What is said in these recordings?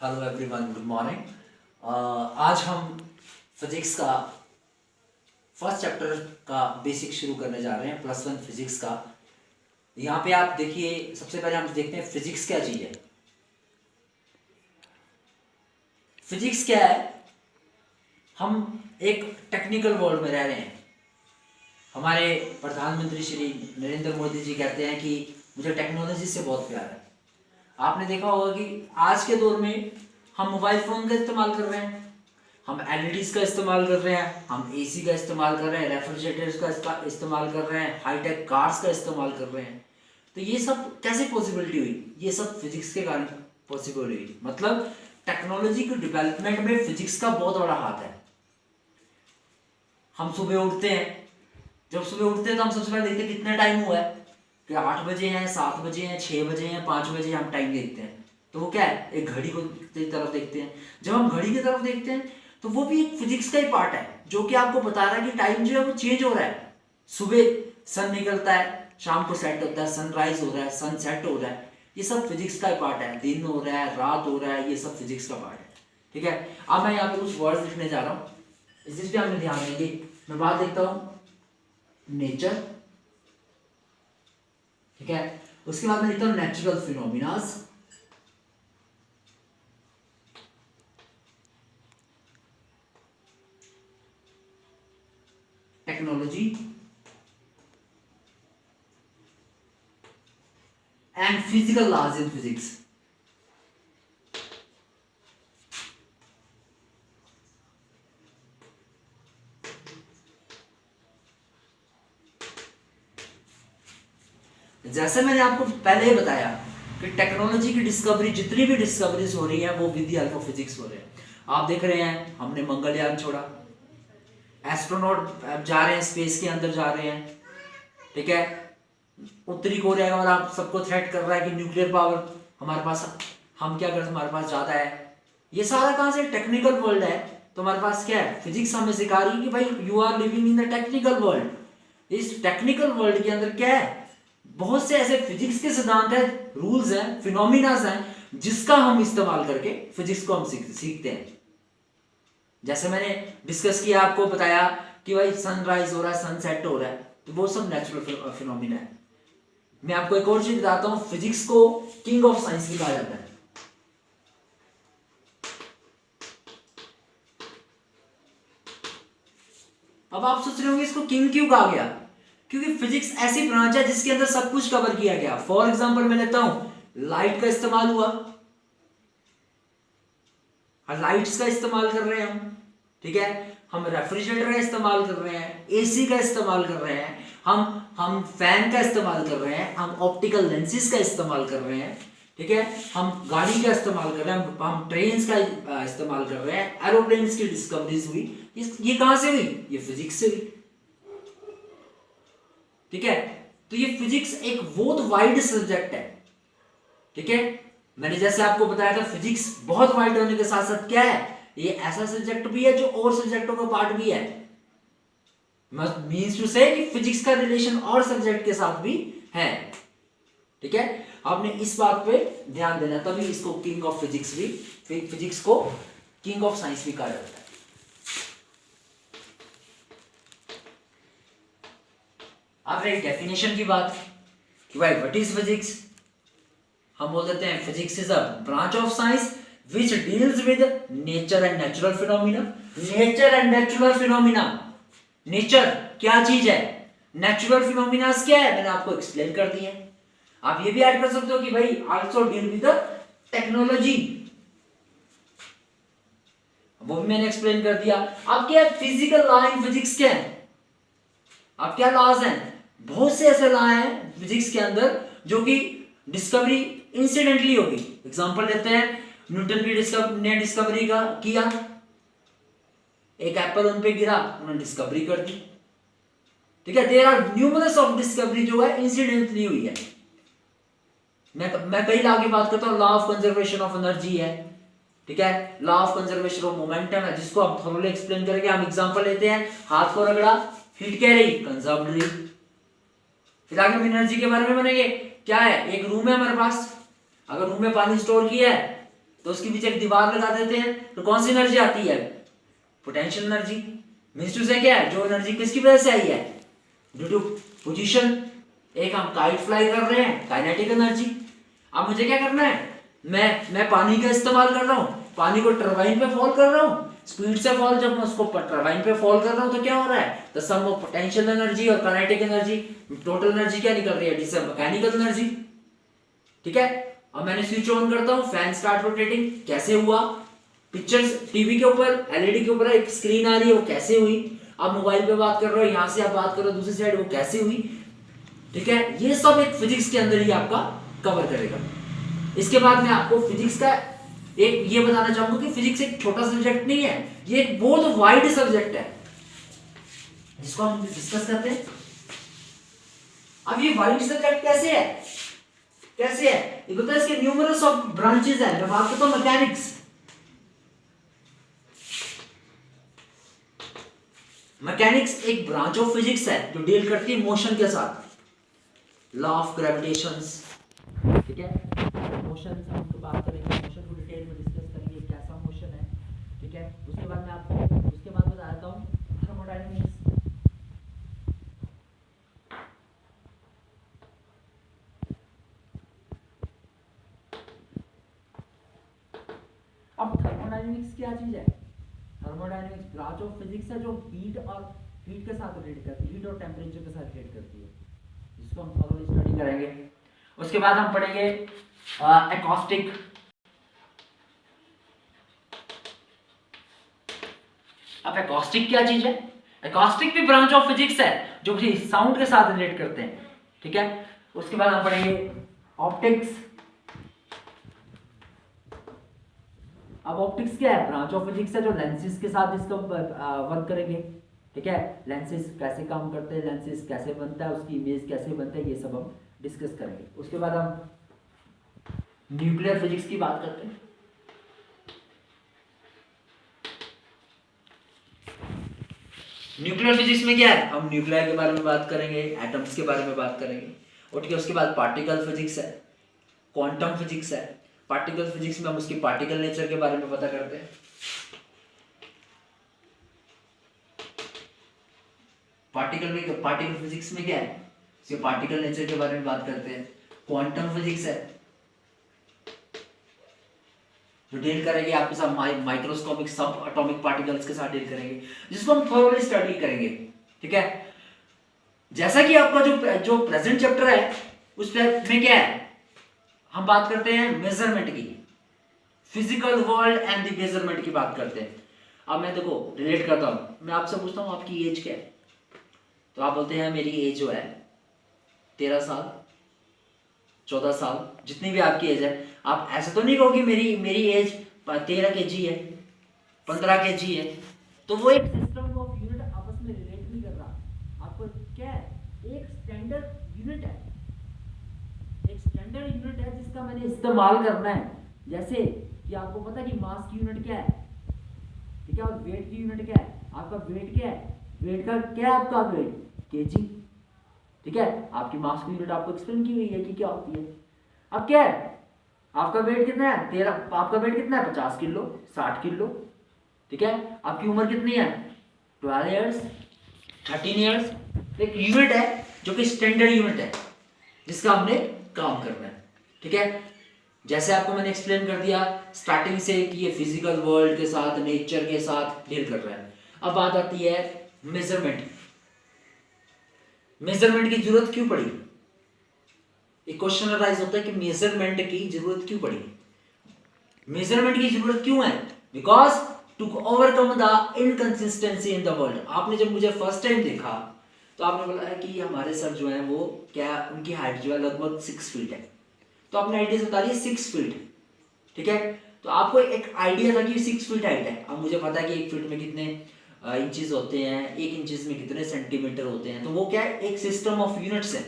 Hello everyone, good morning. आज हम physics का फर्स्ट चैप्टर का बेसिक शुरू करने जा रहे हैं, +1 फिजिक्स का। यहाँ पे आप देखिए, सबसे पहले हम देखते हैं फिजिक्स क्या चीज़ है। फिजिक्स क्या है? हम एक टेक्निकल वर्ल्ड में रह रहे हैं। हमारे प्रधानमंत्री श्री नरेंद्र मोदी जी कहते हैं कि मुझे टेक्नोलॉजी से बहुत प्यार है। आपने देखा होगा कि आज के दौर में हम मोबाइल फ़ोन का इस्तेमाल कर रहे हैं, हम एलईडीज़ का इस्तेमाल कर रहे हैं, हम एसी का इस्तेमाल कर रहे हैं, रेफ्रिजरेटर्स का इस्तेमाल कर रहे हैं, हाईटेक कार्स का इस्तेमाल कर रहे हैं। तो ये सब कैसे पॉसिबिलिटी हुई? ये सब फिजिक्स के कारण पॉसिबल हुई। मतलब टेक्नोलॉजी के डेवलपमेंट में फिजिक्स का बहुत बड़ा हाथ है। हम सुबह उठते हैं, जब सुबह उठते हैं तो हम सबसे पहले देखते हैं कितना टाइम हुआ है, कि 8 बजे हैं, 7 बजे हैं, 6 बजे हैं, 5 बजे हम टाइम देखते हैं। तो वो क्या है? एक घड़ी की तरफ देखते हैं। जब हम घड़ी की तरफ देखते हैं तो वो भी एक फिजिक्स का ही पार्ट है, जो कि आपको बता रहा है कि टाइम जो है वो चेंज हो रहा है। सुबह सन निकलता है, शाम को सेट होता है, सनराइज हो रहा है, सन सेट हो रहा है। ये सब फिजिक्स का ही पार्ट है। दिन हो रहा है, रात हो रहा है, ये सब फिजिक्स का पार्ट है। ठीक है, अब मैं यहाँ पे कुछ वर्ड्स लिखने जा रहा हूँ, जिस पे हमने ध्यान देंगे। मैं बात देखता हूँ नेचर, ठीक है। उसके बाद मैं लिखता हूँ natural phenomenas, technology and physical laws in physics. जैसे मैंने आपको पहले ही बताया कि टेक्नोलॉजी की डिस्कवरी, जितनी भी डिस्कवरीज हो रही है वो with the help of physics हो रहे हैं। आप देख रहे हैं, हमने मंगलयान छोड़ा, एस्ट्रोनॉट जा रहे हैं, स्पेस के अंदर जा रहे हैं, ठीक है। उत्तरी कोरिया और आप सबको थ्रेट कर रहा है कि न्यूक्लियर पावर हमारे पास, हम क्या करते, हमारे पास ज्यादा है। ये सारा कहां से? टेक्निकल वर्ल्ड है। तो हमारे पास क्या है? फिजिक्स हमें सिखा रही है कि भाई you are living in the technical world. इस टेक्निकल वर्ल्ड के अंदर क्या है? बहुत से ऐसे फिजिक्स के सिद्धांत है, रूल्स हैं, फिनोमिनास हैं, जिसका हम इस्तेमाल करके फिजिक्स को हम सीखते हैं। जैसे मैंने डिस्कस किया, आपको बताया कि भाई सनराइज हो रहा है, सनसेट हो रहा है, तो वो सब नेचुरल फिनोमिना है। मैं आपको एक और चीज बताता हूं, फिजिक्स को किंग ऑफ साइंस भी कहा जाता है। अब आप सोच रहे होंगे इसको किंग क्यों कहा गया? क्योंकि फिजिक्स ऐसी ब्रांच है जिसके अंदर सब कुछ कवर किया गया। फॉर एग्जाम्पल मैं लेता हूं, लाइट का इस्तेमाल हुआ, लाइट्स का इस्तेमाल कर रहे हैं ठीक है। हम रेफ्रिजरेटर का इस्तेमाल कर रहे हैं, एसी का इस्तेमाल कर रहे हैं, हम फैन का इस्तेमाल कर रहे हैं, हम ऑप्टिकल लेंसेज का इस्तेमाल कर रहे हैं, ठीक है। हम गाड़ी का इस्तेमाल कर रहे हैं, हम ट्रेन का इस्तेमाल कर रहे हैं, एरोप्लेन्स की डिस्कवरीज हुई। ये कहां से हुई? ये फिजिक्स से हुई, ठीक है। तो ये फिजिक्स एक बहुत वाइड सब्जेक्ट है, ठीक है। मैंने जैसे आपको बताया था, फिजिक्स बहुत वाइड होने के साथ साथ क्या है, ये ऐसा सब्जेक्ट भी है जो और सब्जेक्टों का पार्ट भी है। मींस टू से कि फिजिक्स का रिलेशन और सब्जेक्ट के साथ भी है, ठीक है। आपने इस बात पे ध्यान देना, तभी इसको किंग ऑफ फिजिक्स भी, फिजिक्स को किंग ऑफ साइंस भी कहा जाता है। अब रही डेफिनेशन की बात कि भाई व्हाट इज फिजिक्स। हम बोल देते हैं physics is a branch of science which deals with nature and natural phenomena. Nature and natural phenomena, nature क्या चीज है, नेचुरल फिनोमिना क्या है, मैंने आपको एक्सप्लेन कर दिया। आप ये भी ऐड कर सकते हो कि भाई आल्सो डील विद टेक्नोलॉजी, वो भी मैंने एक्सप्लेन कर दिया। अब क्या फिजिकल लॉ इन फिजिक्स क्या है? अब क्या लॉज हैं? बहुत से ऐसे लॉ हैं फिजिक्स के अंदर जो कि डिस्कवरी इंसिडेंटली होगी। एग्जांपल लेते हैं, न्यूटन की डिस्कवरी का किया, एक एप्पल उन पे गिरा, उन्होंने डिस्कवरी कर दी, ठीक है। There are numerous of discovery जो है इंसिडेंटली हुई है। मैं कई लॉ की बात करता हूं, law of conservation of energy है, ठीक है, law of conservation of momentum है, जिसको हम थोड़ा एक्सप्लेन करेंगे। हम एग्जांपल लेते हैं, हाथ को रगड़ा, हीट क्या रही, कंजर्व्ड रही। फिर आगे हम एनर्जी के बारे में बनेंगे, क्या है, एक रूम है हमारे पास, अगर रूम में पानी स्टोर किया है तो उसके पीछे एक दीवार लगा देते हैं, तो कौन सी एनर्जी आती है? Potential energy. मींस टू से क्या है, जो एनर्जी किसकी वजह से आई है? Due to position. एक हम काइट फ्लाई कर रहे हैं, काइनेटिक एनर्जी। अब मुझे क्या करना है, मैं पानी का इस्तेमाल कर रहा हूँ, पानी को टरबाइन पे फॉल कर रहा हूँ, स्पीड से फॉल, जब मैं उसको टरबाइन पे फॉल कर रहा हूँ तो क्या हो रहा है, the sum of potential energy और काइनेटिक एनर्जी, टोटल एनर्जी क्या निकल रही है, जिससे मैकेनिकल एनर्जी। ठीक है, अब मैंने स्विच ऑन करता हूँ, फैन स्टार्ट रोटेटिंग, कैसे हुआ? पिक्चर्स टीवी के ऊपर, एलईडी के ऊपर एक स्क्रीन आ रही है, वो कैसे हुई? आप मोबाइल पे बात कर रहे हो, यहाँ से आप बात कर रहे हो दूसरी साइड, वो कैसे हुई? ठीक है, ये सब एक फिजिक्स के अंदर ही आपका कवर करेगा। इसके बाद मैं आपको फिजिक्स का एक ये बताना चाहूंगा कि फिजिक्स एक छोटा सब्जेक्ट नहीं है, ये एक बहुत वाइड सब्जेक्ट है जिसको हम डिस्कस करते हैं। अब ये वाइड सब्जेक्ट कैसे है, कैसे है ये बताया, इसके न्यूमरस ऑफ ब्रांचेस है। मैं बात करता हूं मैकेनिक्स, मैकेनिक्स एक ब्रांच ऑफ फिजिक्स है जो डील करती है मोशन के साथ, लॉ ऑफ ग्रेविटेशंस। ठीक है, मोशन हम तो बात करेंगे, मोशन को डिटेल में डिस्कस करेंगे कैसा मोशन है। ठीक है, उसके बाद मैं आपको उसके बाद बता देता हूँ थर्मोडायनेमिक्स। अब थर्मोडायनेमिक्स क्या चीज है? थर्मोडायनेमिक्स ब्रांच ऑफ फिजिक्स है जो हीट के साथ रिलेट करती है, हीट और टेम्परेचर के साथ रिलेट करती है, जिसको हम थोड़ा स्टडी करेंगे। उसके बाद हम पढ़ेंगे एकॉस्टिक। अब एकॉस्टिक क्या चीज है? एकॉस्टिक भी ब्रांच ऑफ फिजिक्स है जो साउंड के साथ रिलेट करते हैं। ठीक है, उसके बाद हम पढ़ेंगे ऑप्टिक्स। अब ऑप्टिक्स क्या है? ब्रांच ऑफ फिजिक्स है जो लेंसेज के साथ इसका वर्क करेंगे। ठीक है, लेंसेज कैसे काम करते हैं, लेंसेज कैसे बनता है, उसकी इमेज कैसे बनता है, ये सब हम डिस्कस करेंगे। उसके बाद हम न्यूक्लियर फिजिक्स की बात करते हैं। न्यूक्लियर फिजिक्स में क्या है, हम न्यूक्लियर के बारे में बात करेंगे, एटम्स के बारे में बात करेंगे। और ठीक है, उसके बाद पार्टिकल फिजिक्स है, क्वांटम फिजिक्स है। पार्टिकल फिजिक्स में हम उसकी पार्टिकल नेचर के बारे में पता करते हैं। पार्टिकल फिजिक्स में क्या है, इसके पार्टिकल नेचर के बारे में बात करते हैं। क्वांटम फिजिक्स है जो डील करेंगे आपके साथ माइक्रोस्कोपिक सब एटॉमिक पार्टिकल्स के साथ डील करेंगे, जिसको हम थोरोली स्टडी करेंगे। ठीक है, जैसा कि आपका जो प्रेजेंट चैप्टर है उस में क्या है, हम बात करते हैं मेजरमेंट की, physical world and the measurement की बात करते हैं। अब मैं देखो रिलेट करता हूं, मैं आपसे पूछता हूं आपकी एज क्या है, तो आप बोलते हैं मेरी एज जो है 13 साल 14 साल, जितनी भी आपकी एज है। आप ऐसे तो नहीं कहोगे मेरी एज 13 kg है, 15 kg है, तो वो एक सिस्टम ऑफ यूनिट आपस में रिलेट नहीं कर रहा। आपको क्या है, एक स्टैंडर्ड यूनिट है, एक स्टैंडर्ड यूनिट है जिसका मैंने इस्तेमाल करना है। जैसे कि आपको पता है कि मास की यूनिट क्या है, ठीक है, और वेट की यूनिट क्या है, आपका वेट क्या है, वेट का क्या है आपका वेट, केजी। ठीक है, आपकी मास की यूनिट आपको एक्सप्लेन की हुई है कि क्या होती है। अब क्या है, आपका वेट कितना है 13, आपका वेट कितना है 50 किलो 60 किलो। ठीक है, आपकी उम्र कितनी है 12 ईयर्स 13 ईयर्स। एक यूनिट है जो कि स्टैंडर्ड यूनिट है जिसका हमने काम करना है। ठीक है, जैसे आपको मैंने एक्सप्लेन कर दिया स्टार्टिंग से कि ये फिजिकल वर्ल्ड के साथ नेचर के साथ डील कर रहा है। अब बात आती है मेजरमेंट। मेजरमेंट की जरूरत क्यों पड़ी, एक क्वेश्चन अराइज होता है कि मेजरमेंट की जरूरत क्यों पड़ी। मेजरमेंट की जरूरत क्यों है, because to overcome the inconsistency in the world. आपने जब मुझे फर्स्ट टाइम देखा तो आपने बोला है कि हमारे सर जो है वो क्या, उनकी हाइट जो है लगभग 6 फीट है, तो आपने आइडिया से बता दिया 6 फीट। ठीक है, तो आपको एक आइडिया था कि 6 फीट हाइट है। अब मुझे पता है कि 1 फीट में कितने इंचेस होते हैं, 1 इंचेस में कितने सेंटीमीटर होते हैं, तो वो क्या है, एक सिस्टम ऑफ यूनिट्स है।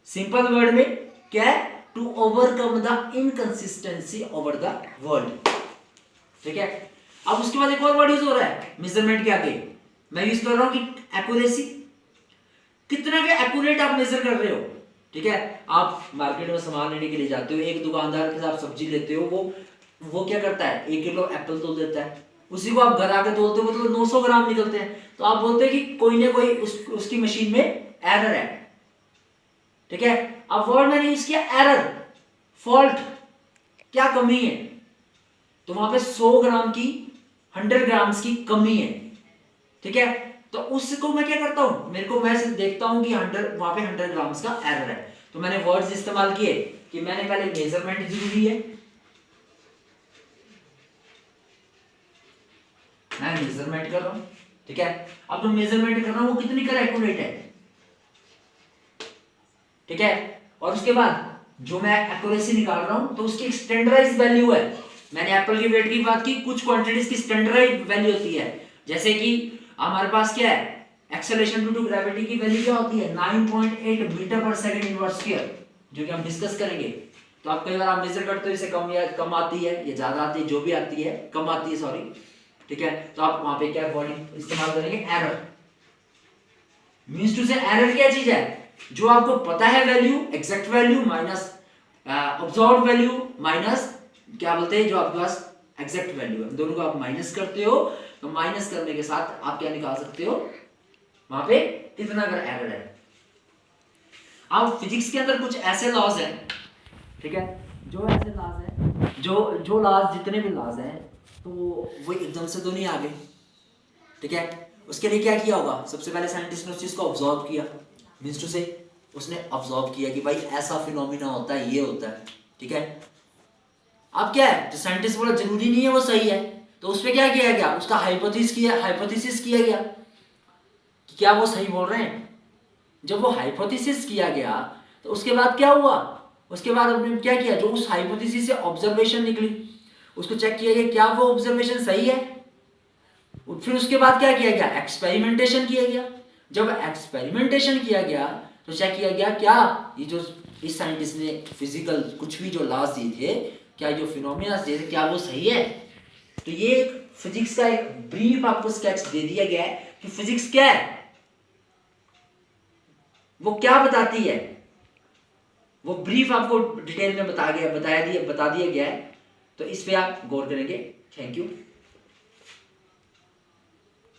सिंपल वर्ड में क्या है, to overcome the inconsistency over the world. ठीक है, अब उसके बाद एक और वर्ड यूज हो रहा है मेजरमेंट के आगे, मैं यूज कर रहा हूं कि एक्यूरेसी, कितना के एक्यूरेट आप मेजर कर रहे हो। ठीक है, आप मार्केट में सामान लेने के लिए जाते हो, एक दुकानदार के साथ सब्जी लेते हो, वो वो क्या करता है, 1 किलो एप्पल तोल देता है, उसी को आप घर आके तोलते हो तो 900 ग्राम निकलते हैं। तो आप बोलते हैं कि कोई ना कोई उसकी मशीन में एरर है, ठीक है। अब वर्ड मैंने यूज किया एरर, फॉल्ट, क्या कमी है, तो वहां पे 100 ग्राम की 100 ग्राम्स की कमी है, ठीक है। तो उसको मैं क्या करता हूं, मेरे को मैं सिर्फ देखता हूं कि 100 वहां पे 100 ग्राम्स का एरर है, तो मैंने वर्ड्स इस्तेमाल किए कि मैंने पहले मेजरमेंट जरूरी है, मैं मेजरमेंट कर रहा हूं, ठीक है। अब जो मेजरमेंट कर रहा हूं वो कितनी कर एक्यूरेट है, ठीक है। और उसके बाद जो मैं एक्यूरेसी निकाल रहा हूं तो उसकी एक स्टैंडर्डाइज्ड वैल्यू है। मैंने एप्पल की वेट की बात की, कुछ क्वांटिटीज की स्टैंडर्डाइज्ड वैल्यू होती है, जैसे कि हमारे पास क्या है, एक्सेलरेशन ड्यू टू ग्रेविटी की वैल्यू क्या होती है, 9.8 मीटर पर सेकंड इनवर्स स्क्वायर, जो कि हम डिस्कस करेंगे। तो आप कई बार आप मेजर करते हो इसे कम या कम आती है या ज्यादा आती है, जो भी आती है कम आती है, सॉरी, ठीक है। तो आप वहां पे क्या वर्ड इस्तेमाल करेंगे, एरर। मींस टू से एरर क्या चीज है, जो आपको पता है value, exact value minus observed value minus क्या बोलते हैं जो आपके पास एग्जैक्ट वैल्यू है, दोनों को आप माइनस करते हो, तो माइनस करने के साथ आप क्या निकाल सकते हो, वहां पे कितना अगर एरर है। अब फिजिक्स के अंदर कुछ ऐसे लॉज हैं, ठीक है, जो ऐसे लॉज हैं, जो लॉज, जितने भी लॉज हैं, तो वो एकदम से तो नहीं आ गए, ठीक है। उसके लिए क्या किया होगा, सबसे पहले साइंटिस्ट ने उस चीज को ऑब्जर्व किया, मींस टू से उसने ऑब्जर्व किया कि भाई ऐसा फिनोमिना होता है, ये होता है, ठीक है। अब क्या है, जो साइंटिस्ट बोला जरूरी नहीं है वो सही है, तो उस पर क्या किया गया, उसका हाइपोथेसिस किया गया कि क्या वो सही बोल रहे हैं। जब वो हाइपोथेसिस किया गया तो उसके बाद क्या हुआ, उसके बाद हमने क्या किया, जो उस हाइपोथेसिस से ऑब्जर्वेशन निकली उसको चेक किया गया क्या वो ऑब्जर्वेशन सही है। फिर उसके बाद क्या किया गया, एक्सपेरिमेंटेशन किया गया। जब एक्सपेरिमेंटेशन किया गया तो चेक किया गया क्या ये जो इस साइंटिस्ट ने फिजिकल कुछ भी जो लॉज दिए थे, क्या जो फिनोमिना दिए थे, क्या वो सही है। तो ये फिजिक्स का एक ब्रीफ आपको स्केच दे दिया गया है कि फिजिक्स क्या है, वो क्या बताती है, वो ब्रीफ आपको डिटेल में बता दिया गया है। तो इस पे आप गौर करेंगे। Thank you.